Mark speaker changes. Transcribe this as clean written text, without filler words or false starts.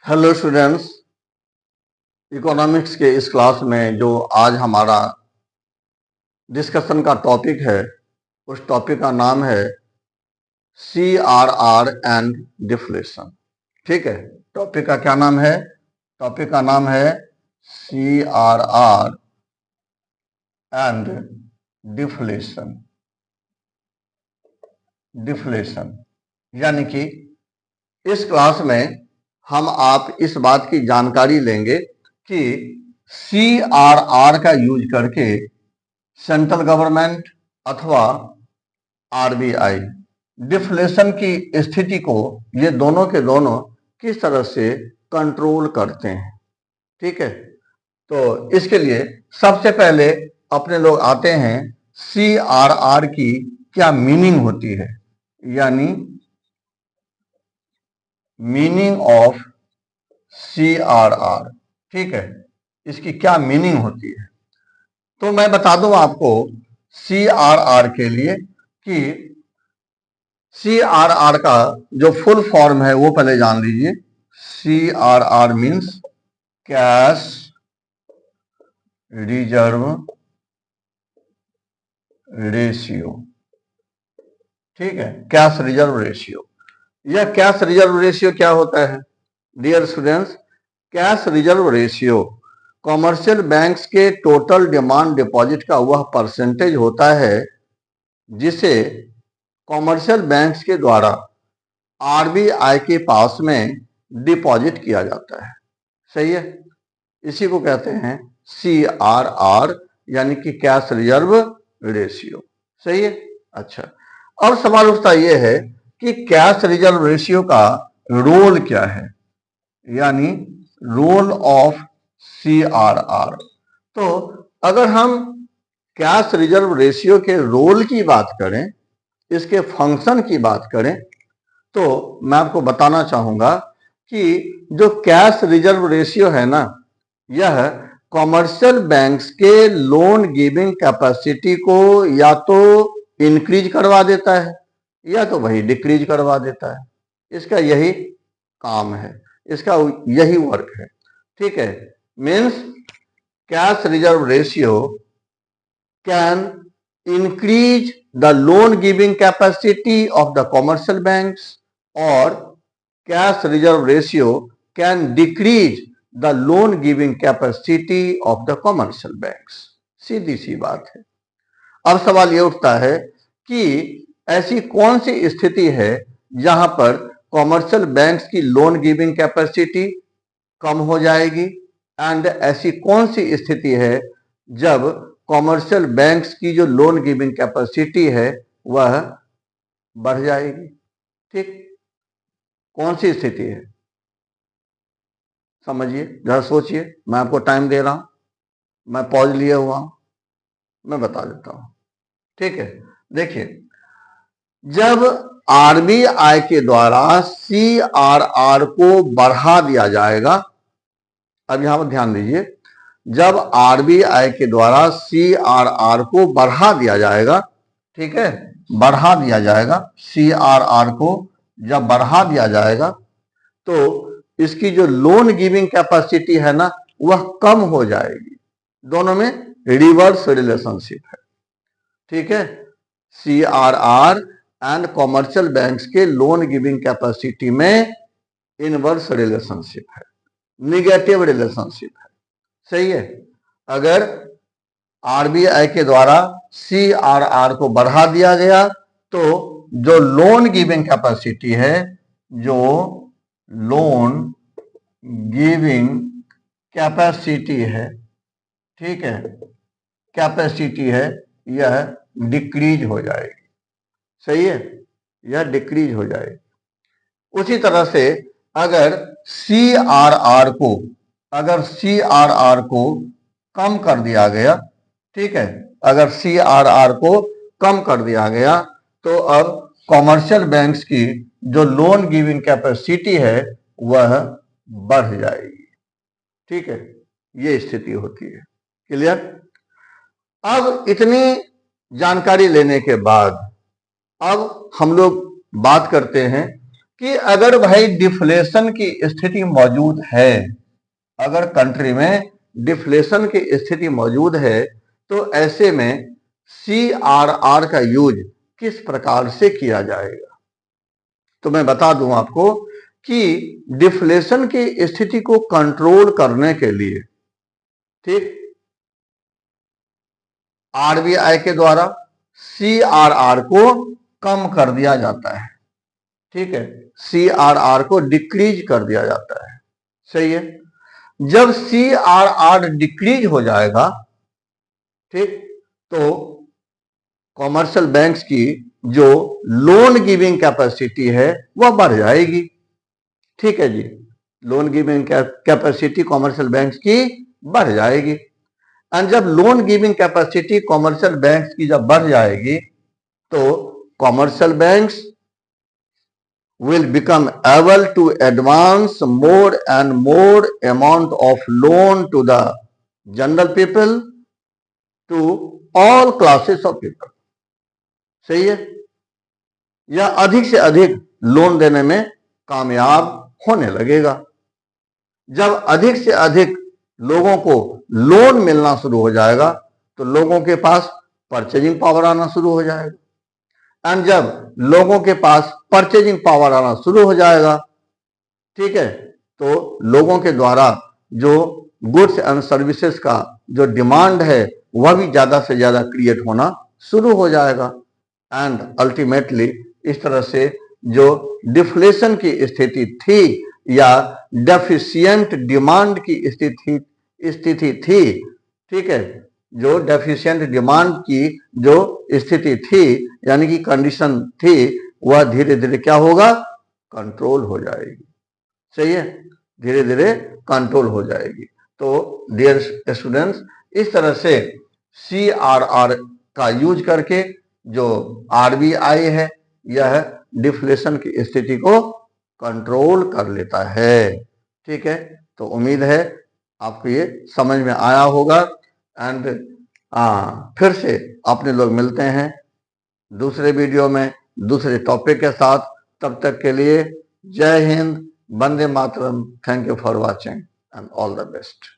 Speaker 1: Hello students, economics के इस class में जो आज हमारा डिस्कशन का टॉपिक है, उस टॉपिक का नाम है CRR एंड डिफ्लेशन। ठीक है, टॉपिक का क्या नाम है? टॉपिक का नाम है CRR एंड डिफ्लेशन। डिफ्लेशन यानी कि इस क्लास में हम आप इस बात की जानकारी लेंगे कि CRR का यूज करके सेंट्रल गवर्नमेंट अथवा RBI डिफ्लेशन की स्थिति को ये दोनों के दोनों किस तरह से कंट्रोल करते हैं। ठीक है, तो इसके लिए सबसे पहले अपने लोग आते हैं CRR की क्या मीनिंग होती है, यानी मीनिंग ऑफ CRR। ठीक है, इसकी क्या मीनिंग होती है? तो मैं बता दूं आपको CRR के लिए कि CRR का जो फुल फॉर्म है वो पहले जान लीजिए। CRR means cash reserve ratio. ठीक है, कैश रिजर्व रेशियो। यह कैश रिजर्व रेशियो क्या होता है dear students? Cash reserve ratio commercial banks के टोटल डिमांड डिपॉजिट का वह परसेंटेज होता है जिसे कॉमर्शियल बैंक्स के द्वारा RBI के पास में डिपॉजिट किया जाता है। सही है, इसी को कहते हैं CRR यानी कि कैश रिजर्व रेशियो। सही है। अच्छा, अब सवाल उठता यह है कि कैश रिजर्व रेशियो का रोल क्या है, यानी रोल ऑफ CRR। तो अगर हम कैश रिजर्व रेशियो के रोल की बात करें, इसके फंक्शन की बात करें, तो मैं आपको बताना चाहूंगा कि जो कैश रिजर्व रेशियो है ना, यह कॉमर्शियल बैंक्स के लोन गिविंग कैपेसिटी को या तो इंक्रीज करवा देता है या तो वही डिक्रीज करवा देता है। इसका यही काम है, इसका यही वर्क है। ठीक है, means cash reserve ratio can increase the loan giving capacity of the commercial banks or cash reserve ratio can decrease the loan giving capacity of the commercial banks। सीधी सी बात है। अब सवाल ये उठता है कि ऐसी कौन सी स्थिति है जहां पर कॉमर्शियल बैंक्स की लोन गिविंग कैपेसिटी कम हो जाएगी, एंड ऐसी कौन सी स्थिति है जब कॉमर्शियल बैंक्स की जो लोन गिविंग कैपेसिटी है वह बढ़ जाएगी। ठीक, कौन सी स्थिति है समझिए, जरा सोचिए। मैं आपको टाइम दे रहा हूं, मैं पॉज लिए हुआ हूं, मैं बता देता हूं। ठीक है, देखिए, जब RBI के द्वारा CRR को बढ़ा दिया जाएगा, अब यहां पर ध्यान दीजिए, जब RBI के द्वारा CRR को बढ़ा दिया जाएगा, ठीक है, बढ़ा दिया जाएगा, CRR को जब बढ़ा दिया जाएगा तो इसकी जो लोन गिविंग कैपेसिटी है ना वह कम हो जाएगी। दोनों में रिवर्स रिलेशनशिप है। ठीक है, CRR एंड कॉमर्शियल बैंक्स के लोन गिविंग कैपेसिटी में इनवर्स रिलेशनशिप है, निगेटिव रिलेशनशिप है। सही है, अगर RBI के द्वारा CRR को बढ़ा दिया गया तो जो लोन गिविंग कैपेसिटी है, जो लोन गिविंग कैपेसिटी है, ठीक है, कैपेसिटी है, यह डिक्रीज हो जाएगी। सही है, यह डिक्रीज हो जाएगी। उसी तरह से अगर CRR को कम कर दिया गया, ठीक है, अगर CRR को कम कर दिया गया तो अब कॉमर्शियल बैंक्स की जो लोन गिविंग कैपेसिटी है वह बढ़ जाएगी। ठीक है, ये स्थिति होती है। क्लियर? अब इतनी जानकारी लेने के बाद अब हम लोग बात करते हैं कि अगर भाई डिफ्लेशन की स्थिति मौजूद है, अगर कंट्री में डिफ्लेशन की स्थिति मौजूद है, तो ऐसे में CRR का यूज किस प्रकार से किया जाएगा। तो मैं बता दूं आपको कि डिफ्लेशन की स्थिति को कंट्रोल करने के लिए, ठीक, RBI के द्वारा CRR को कम कर दिया जाता है, ठीक है, CRR को डिक्रीज कर दिया जाता है, सही है। जब CRR डिक्रीज हो जाएगा, ठीक, तो कॉमर्शियल बैंक्स की जो लोन गिविंग कैपेसिटी है वह बढ़ जाएगी, ठीक है जी। Loan giving capacity commercial banks की बढ़ जाएगी, एंड जब loan giving capacity commercial banks की जब बढ़ जाएगी, तो commercial banks will become able to advance more and more amount of loan to the general people, to all classes of people, सही है, या अधिक से अधिक लोन देने में कामयाब होने लगेगा। जब अधिक से अधिक लोगों को लोन मिलना शुरू हो जाएगा, तो लोगों के पास परचेजिंग पावर आना शुरू हो जाएगा, एंड जब लोगों के पास परचेजिंग पावर आना शुरू हो जाएगा, ठीक है, तो लोगों के द्वारा जो गुड्स एंड सर्विसेज का जो डिमांड है वह भी ज्यादा से ज्यादा क्रिएट होना शुरू हो जाएगा, एंड अल्टीमेटली इस तरह से जो डिफ्लेशन की स्थिति थी या डेफिशिएंट डिमांड की स्थिति थी, ठीक है, जो डेफिशिएंट डिमांड की जो स्थिति थी यानी कि कंडीशन थी, वह धीरे धीरे क्या होगा, कंट्रोल हो जाएगी, सही है, धीरे धीरे कंट्रोल हो जाएगी। तो डियर स्टूडेंट्स, इस तरह से CRR का यूज करके जो RBI है यह डिफ्लेशन की स्थिति को कंट्रोल कर लेता है, ठीक है। तो उम्मीद है आपको ये समझ में आया होगा, एंड फिर से अपने लोग मिलते हैं दूसरे वीडियो में दूसरे टॉपिक के साथ। तब तक के लिए जय हिंद, वंदे मातरम, thank you for watching and all the best.